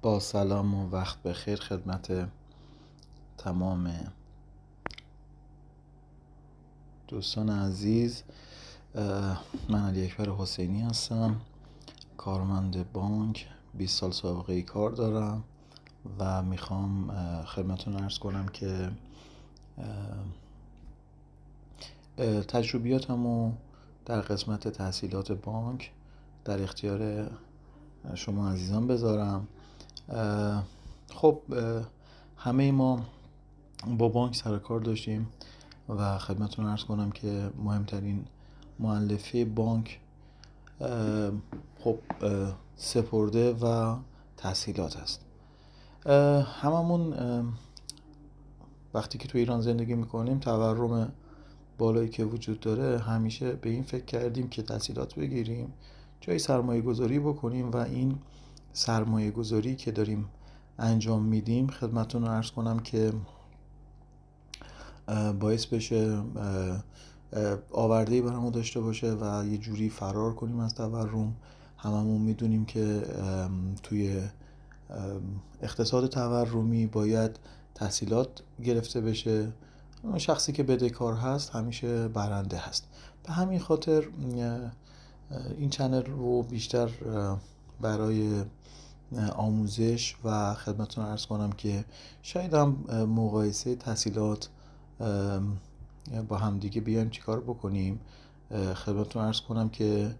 با سلام و وقت بخیر خدمت تمام دوستان عزیز. من علی اکبر حسینی هستم، کارمند بانک، 20 سال سابقه کار دارم و میخوام خدمتتون عرض کنم که تجربیاتمو در قسمت تحصیلات بانک در اختیار شما عزیزان بذارم. خب همه ما با بانک سر کار داشتیم و خدمتتون عرض کنم که مهمترین مؤلفه بانک خب سپرده و تحصیلات است. هممون وقتی که تو ایران زندگی میکنیم تورم بالایی که وجود داره همیشه به این فکر کردیم که تحصیلات بگیریم، جایی سرمایه گذاری بکنیم و این سرمایه گذاری که داریم انجام میدیم خدمتتون عرض کنم که باعث بشه آورده‌ای برامون داشته باشه و یه جوری فرار کنیم از تورم. هممون میدونیم که توی اقتصاد تورمی باید تحصیلات گرفته بشه، شخصی که بدهکار هست همیشه برنده هست. به همین خاطر این چنل رو بیشتر برای آموزش و خدمتتون عرض کنم که شاید هم مقایسه تحصیلات با همدیگه بیایم چیکار بکنیم، خدمتتون عرض کنم که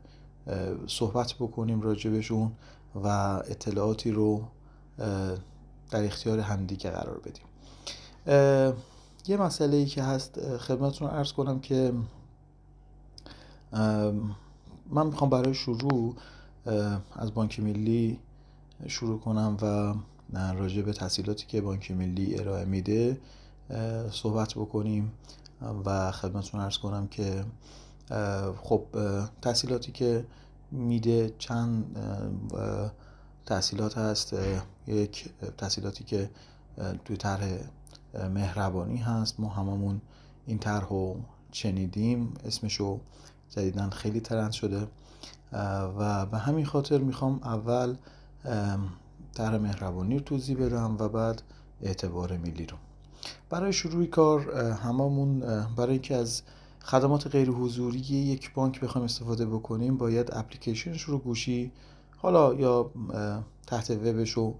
صحبت بکنیم راجبشون و اطلاعاتی رو در اختیار همدیگه قرار بدیم. یه مسئله‌ای که هست خدمتتون عرض کنم که من میخوام برای شروع از بانک ملی شروع کنم و راجع به تحصیلاتی که بانک ملی ارائه میده صحبت بکنیم و خدمتتون عرض کنم که خب تحصیلاتی که میده چند تحصیلات هست. یک تحصیلاتی که توی طرح مهربانی هست، ما هممون این طرح رو شنیدیم، اسمشو جدیداً خیلی ترند شده و به همین خاطر میخوام اول طرح مهربانی رو توضیح بدم و بعد اعتبار ملی رو. برای شروع کار هممون برای اینکه از خدمات غیر حضوری یک بانک بخوایم استفاده بکنیم باید اپلیکیشنش رو گوشی حالا یا تحت وبش رو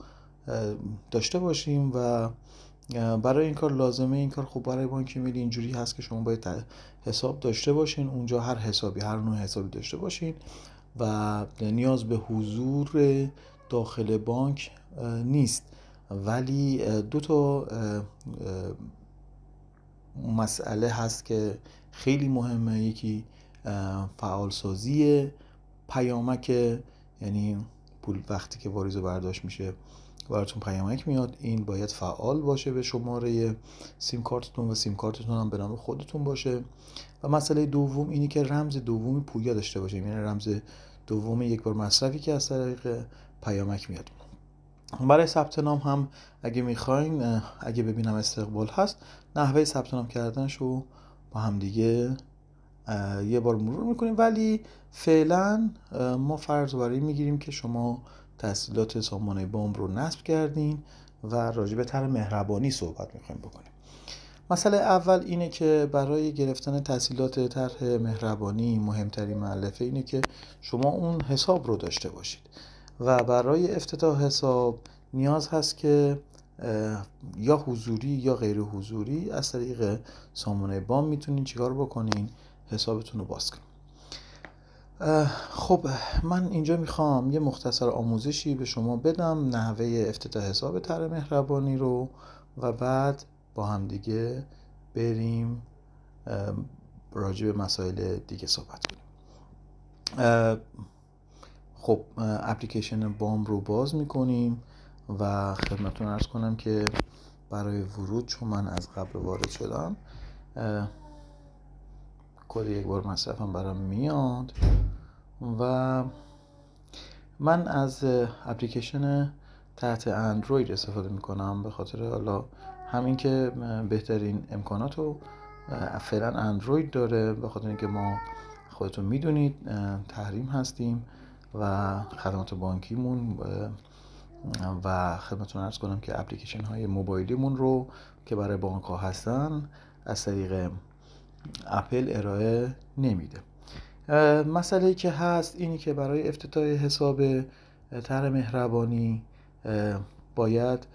داشته باشیم و برای این کار لازمه این کار خب برای بانک ملی اینجوری هست که شما باید حساب داشته باشین اونجا، هر نوع حسابی داشته باشین و نیاز به حضور داخل بانک نیست. ولی دو تا مسئله هست که خیلی مهمه. یکی فعالسازی پیامک، یعنی پول وقتی که واریز و برداشت میشه براتون پیامک میاد، این باید فعال باشه به شماره سیم کارتتون و سیم کارتتون هم به نام خودتون باشه. و مسئله دوم اینی که رمز دومی پویا داشته باشه، یعنی رمز دوم یک بار مصرفی که از طریق پیامک میاد. برای ثبت نام هم اگه میخواین، اگه ببینم استقبال هست، نحوه ثبت نام کردنش رو با هم دیگه یه بار مرور میکنیم. ولی فعلا ما فرض برای میگیریم که شما تحصیلات سامانه بانک رو نصب کردین و راجع به طرح مهربانی صحبت میخوایم بکنیم. مسئله اول اینه که برای گرفتن تحصیلات طرح مهربانی مهمترین مؤلفه اینه که شما اون حساب رو داشته باشید و برای افتتاح حساب نیاز هست که یا حضوری یا غیر حضوری از طریق سامانه بانک میتونین چیکار بکنین؟ حسابتون رو باز کنین. خب من اینجا میخوام یه مختصر آموزشی به شما بدم نحوه افتتاح حساب طرح مهربانی رو و بعد با هم دیگه بریم راجع به مسائل دیگه صحبت کنیم. خب اپلیکیشن بام رو باز میکنیم و خدمتتون عرض کنم که برای ورود، چون من از قبل وارد شدم، کد یک بار مصرفم برام میاد و من از اپلیکیشن تحت اندروید استفاده میکنم به خاطر حالا همین که بهترین امکانات رو فعلا اندروید داره، به خاطر اینکه ما خودتون میدونید تحریم هستیم و خدمات بانکیمون و خدمتتون عرض کنم که اپلیکیشن های موبایلیمون رو که برای بانک ها هستن از طریق اپل ارائه نمیده. مسئله که هست اینی که برای افتتاح حساب طرح مهربانی باید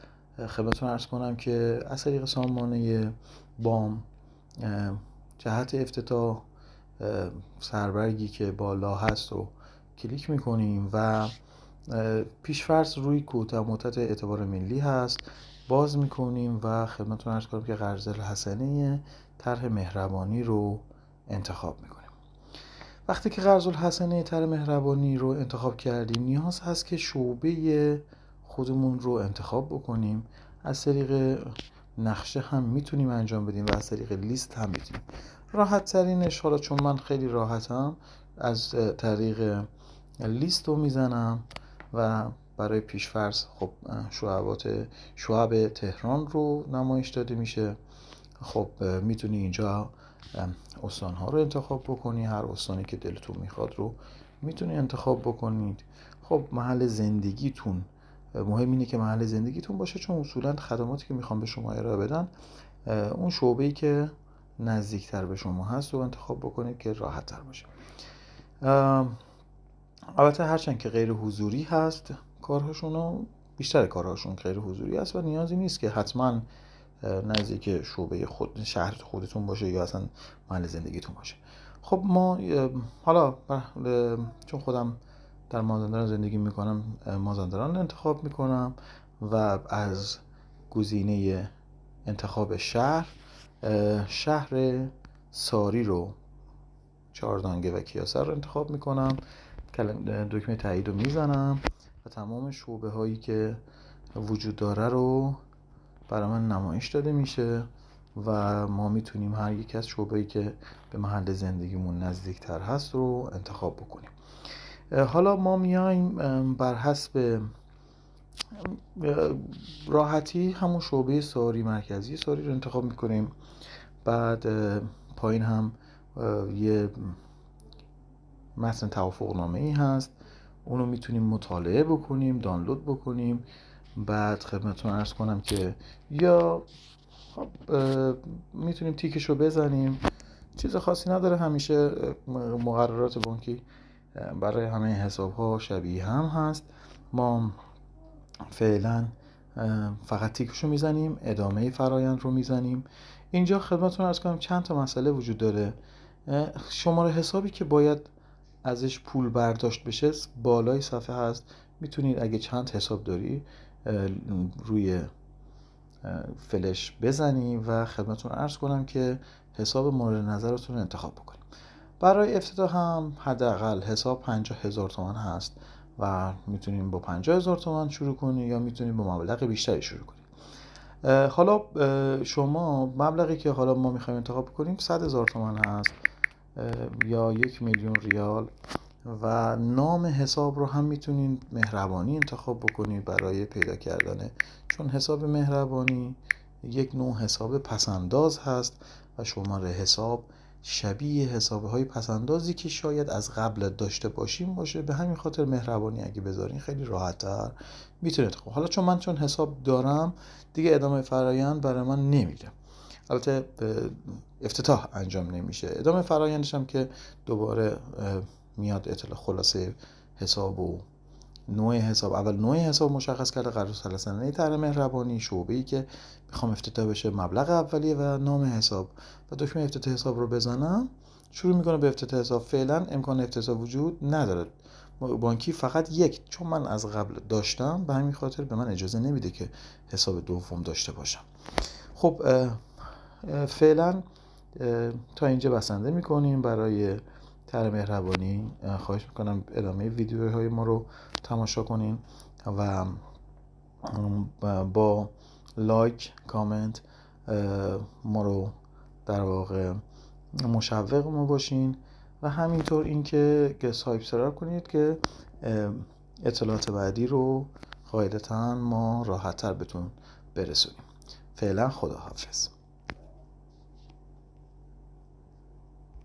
خدمتتون عرض کنم که از طریق سامانه بام جهت افتتاح سربرگی که بالا هست رو کلیک میکنیم و پیش‌فرض روی کوتاه مدت اعتبار ملی هست، باز میکنیم و خدمتتون عرض کنم که قرض الحسنه طرح مهربانی رو انتخاب میکنیم. وقتی که قرض الحسنه طرح مهربانی رو انتخاب کردیم نیاز هست که شعبه خودمون رو انتخاب بکنیم. از طریق نقشه هم میتونیم انجام بدیم و از طریق لیست هم میتونیم. راحت ترینش، حالا چون من خیلی راحتم، از طریق لیست رو میزنم و برای پیش‌فرض خب شعب تهران رو نمایش داده میشه. خب میتونی اینجا استان‌ها رو انتخاب بکنی، هر استانی که دلتون میخواد رو میتونی انتخاب بکنید. خب محل زندگیتون مهم اینه که محل زندگیتون باشه، چون اصولا خدماتی که میخوام به شما ارائه بدن اون شعبه‌ای که نزدیکتر به شما هست رو انتخاب بکنید که راحت تر باشه. البته هرچند که غیر حضوری هست کارهاشون، بیشتر کارهاشون غیر حضوری هست و نیازی نیست که حتما نزدیک شعبه شهر خودتون باشه یا اصلا محل زندگیتون باشه. خب ما حالا چون خودم در مازندران زندگی میکنم مازندران انتخاب میکنم و از گزینه انتخاب شهر ساری رو، چهاردانگه و کیاسر رو انتخاب میکنم، دکمه تایید رو میزنم و تمام شعبه هایی که وجود داره رو برای من نمایش داده میشه و ما میتونیم هر یک از شعبه‌ای که به محل زندگیمون نزدیکتر هست رو انتخاب بکنیم. حالا ما میایم بر حسب راحتی همون شعبه ساری مرکزی ساری رو انتخاب میکنیم. بعد پایین هم یه متن توافقنامه ای هست، اونو میتونیم مطالعه بکنیم، دانلود بکنیم. بعد خدمتتون عرض کنم که یا خب میتونیم تیکشو بزنیم، چیز خاصی نداره. همیشه مقررات بانکی برای همه حساب ها شبیه هم هست. ما فعلا فقط تیکشو میزنیم، ادامه فرایند رو میزنیم. اینجا خدمتتون عرض کنم چند تا مسئله وجود داره. شماره حسابی که باید ازش پول برداشت بشه بالای صفحه هست، میتونید اگه چند حساب داری روی فلش بزنی و خدمتتون عرض کنم که حساب مورد نظرتون رو انتخاب بکنیم. برای افتتاح هم حداقل حساب 50,000 تومان هست و میتونیم با 50,000 تومان شروع کنیم یا میتونیم با مبلغ بیشتری شروع کنیم. حالا شما مبلغی که حالا ما میخوایم انتخاب کنیم 100,000 تومان هست یا 1,000,000 ریال و نام حساب رو هم میتونین مهربانی انتخاب بکنید برای پیدا کردن، چون حساب مهربانی یک نوع حساب پسنداز هست و شماره حساب شبیه حسابهای پسندازی که شاید از قبل داشته باشیم باشه. به همین خاطر مهربانی اگه بذارین خیلی راحت‌تر میتونه انتخاب. حالا چون من حساب دارم دیگه ادامه فرایند برای من نمیره، البته افتتاح انجام نمیشه. ادامه فرایندش هم که دوباره میاد اطلاع خلاصه حساب و نوع حساب. اول نوع حساب مشخص کرده، قرض الحسنه طرح مهربانی، شعبه‌ای که میخوام افتتاح بشه، مبلغ اولیه و نام حساب و دکمه افتتاح حساب رو بزنم شروع میکنه به افتتاح حساب. فعلا امکان افتتاح وجود نداره، بانکی فقط یک، چون من از قبل داشتم به همین خاطر به من اجازه نمیده که حساب دوم داشته باشم. خب فعلا تا اینجا بسنده میکنیم برای طرح مهربانی. خواهش میکنم ادامه ویدیوهای ما رو تماشا کنین و با لایک کامنت ما رو در واقع مشوق ما باشین و همینطور اینکه سابسکرایب کنید که اطلاعات بعدی رو قاعدتاً ما راحت‌تر بهتون برسونیم. فعلا خداحافظ.